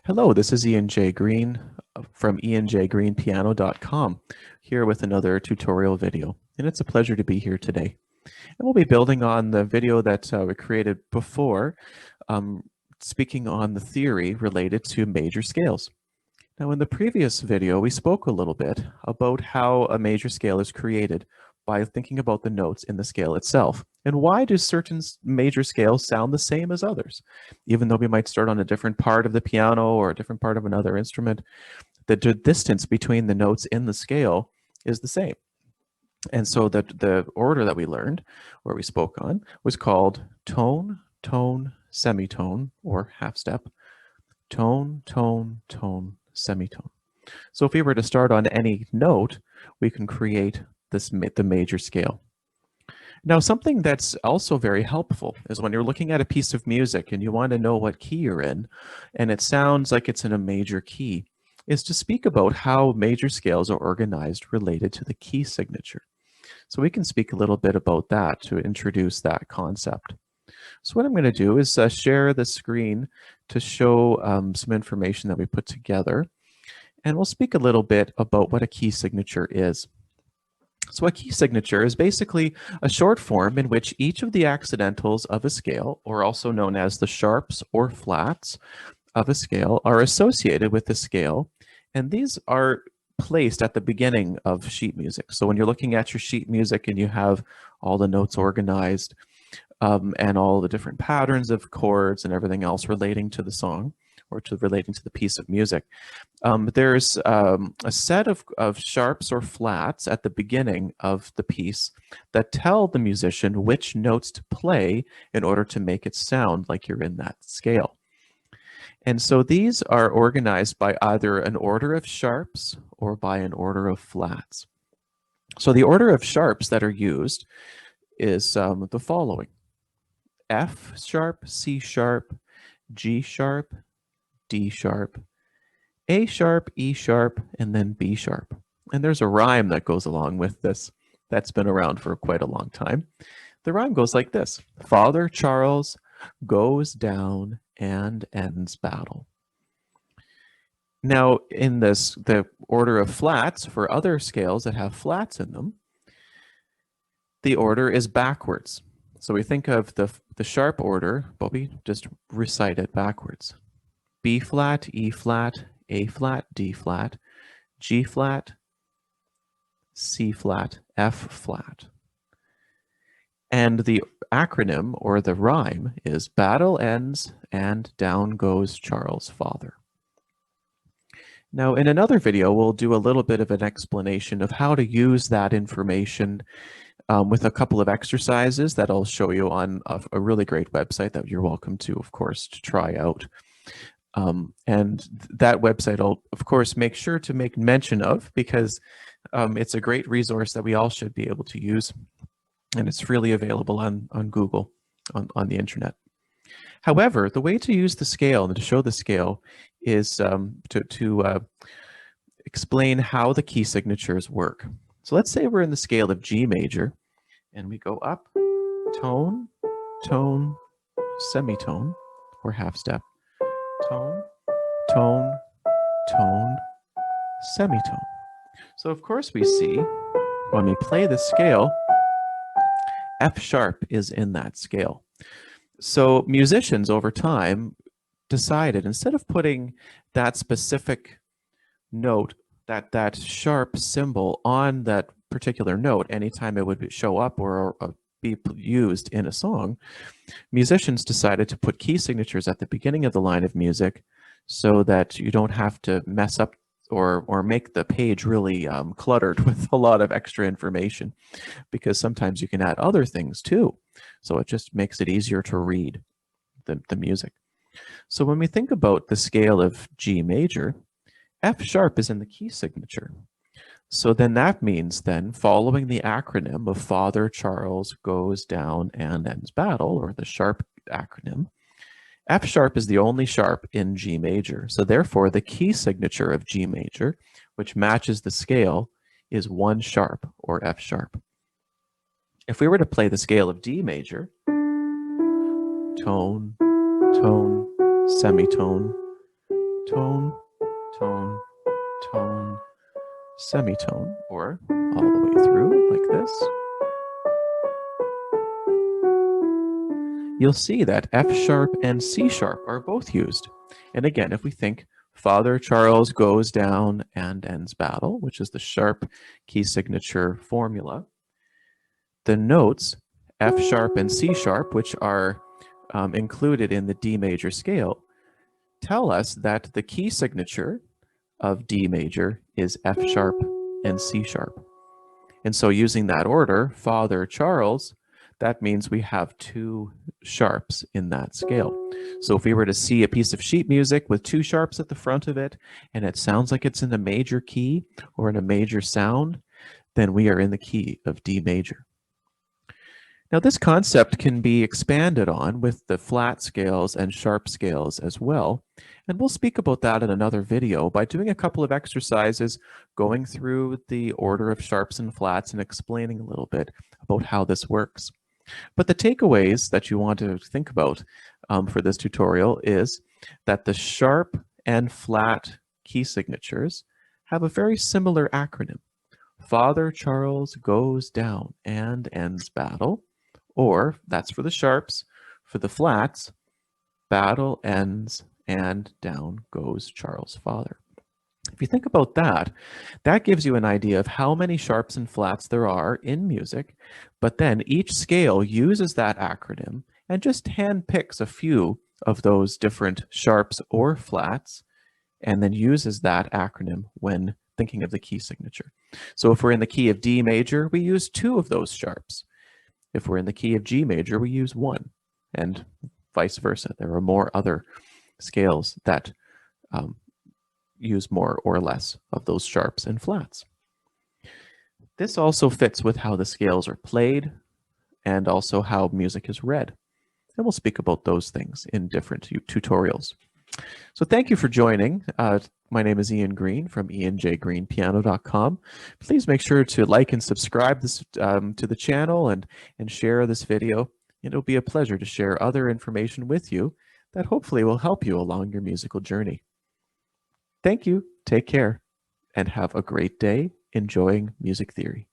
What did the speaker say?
Hello, this is Ian J. Green from ianjgreenpiano.com, here with another tutorial video. And it's a pleasure to be here today. And we'll be building on the video that we created before, speaking on the theory related to major scales. Now, in the previous video, we spoke a little bit about how a major scale is created by thinking about the notes in the scale itself. And why do certain major scales sound the same as others? Even though we might start on a different part of the piano or a different part of another instrument, the distance between the notes in the scale is the same. And so the order that we learned, or we spoke on, was called tone, tone, semitone, or half step, tone, tone, tone, semitone. So if we were to start on any note, we can create the major scale. Now, something that's also very helpful is when you're looking at a piece of music and you want to know what key you're in, and it sounds like it's in a major key, is to speak about how major scales are organized related to the key signature. So we can speak a little bit about that to introduce that concept. So what I'm going to do is share the screen to show some information that we put together. And we'll speak a little bit about what a key signature is. So a key signature is basically a short form in which each of the accidentals of a scale, or also known as the sharps or flats of a scale, are associated with the scale. And these are placed at the beginning of sheet music. So when you're looking at your sheet music and you have all the notes organized and all the different patterns of chords and everything else relating to the song, or relating to the piece of music, there's a set of sharps or flats at the beginning of the piece that tell the musician which notes to play in order to make it sound like you're in that scale. And so these are organized by either an order of sharps or by an order of flats. So the order of sharps that are used is the following: F sharp, C sharp, G sharp, D sharp, A sharp, E sharp, and then B sharp. And there's a rhyme that goes along with this that's been around for quite a long time. The rhyme goes like this: Father Charles goes down and ends battle. Now, in the order of flats, for other scales that have flats in them, the order is backwards. So we think of the sharp order, but we just recite it backwards. B flat, E flat, A flat, D flat, G flat, C flat, F flat. And the acronym, or the rhyme, is battle ends and down goes Charles' father. Now, in another video, we'll do a little bit of an explanation of how to use that information with a couple of exercises that I'll show you on a really great website that you're welcome to, of course, to try out. And that website I'll, of course, make sure to make mention of, because it's a great resource that we all should be able to use. And it's freely available on Google, on the internet. However, the way to use the scale and to show the scale is to explain how the key signatures work. So let's say we're in the scale of G major, and we go up, tone, tone, semitone, or half step, tone, tone, tone, semitone. So of course we see, when we play the scale, F sharp is in that scale. So musicians over time decided, instead of putting that specific note, that sharp symbol on that particular note anytime it would show up or be used in a song, musicians decided to put key signatures at the beginning of the line of music so that you don't have to mess up or make the page really cluttered with a lot of extra information, because sometimes you can add other things too. So it just makes it easier to read the music. So when we think about the scale of G major, F sharp is in the key signature. So then that means then, following the acronym of Father Charles goes down and ends battle, or the sharp acronym, F sharp is the only sharp in G major. So therefore, the key signature of G major, which matches the scale, is 1 sharp, or F sharp. If we were to play the scale of D major, tone, tone, semitone, tone, tone, tone, semitone, or all the way through like this. You'll see that F sharp and C sharp are both used. And again, if we think Father Charles goes down and ends battle, which is the sharp key signature formula, the notes F sharp and C sharp, which are included in the D major scale, tell us that the key signature of D major is F sharp and C sharp. And so using that order, Father Charles, that means we have two sharps in that scale. So if we were to see a piece of sheet music with two sharps at the front of it, and it sounds like it's in a major key or in a major sound, then we are in the key of D major. Now this concept can be expanded on with the flat scales and sharp scales as well. And we'll speak about that in another video by doing a couple of exercises, going through the order of sharps and flats and explaining a little bit about how this works. But the takeaways that you want to think about for this tutorial is that the sharp and flat key signatures have a very similar acronym. Father Charles goes down and ends battle. Or, that's for the sharps. For the flats, battle ends and down goes Charles' father. If you think about that, that gives you an idea of how many sharps and flats there are in music, but then each scale uses that acronym and just handpicks a few of those different sharps or flats and then uses that acronym when thinking of the key signature. So if we're in the key of D major, we use two of those sharps. If we're in the key of G major, we use one, and vice versa. There are more other scales that use more or less of those sharps and flats. This also fits with how the scales are played and also how music is read. And we'll speak about those things in different tutorials. So thank you for joining. My name is Ian Green from ianjgreenpiano.com. Please make sure to like and subscribe this, to the channel and share this video. It'll be a pleasure to share other information with you that hopefully will help you along your musical journey. Thank you, take care, and have a great day enjoying music theory.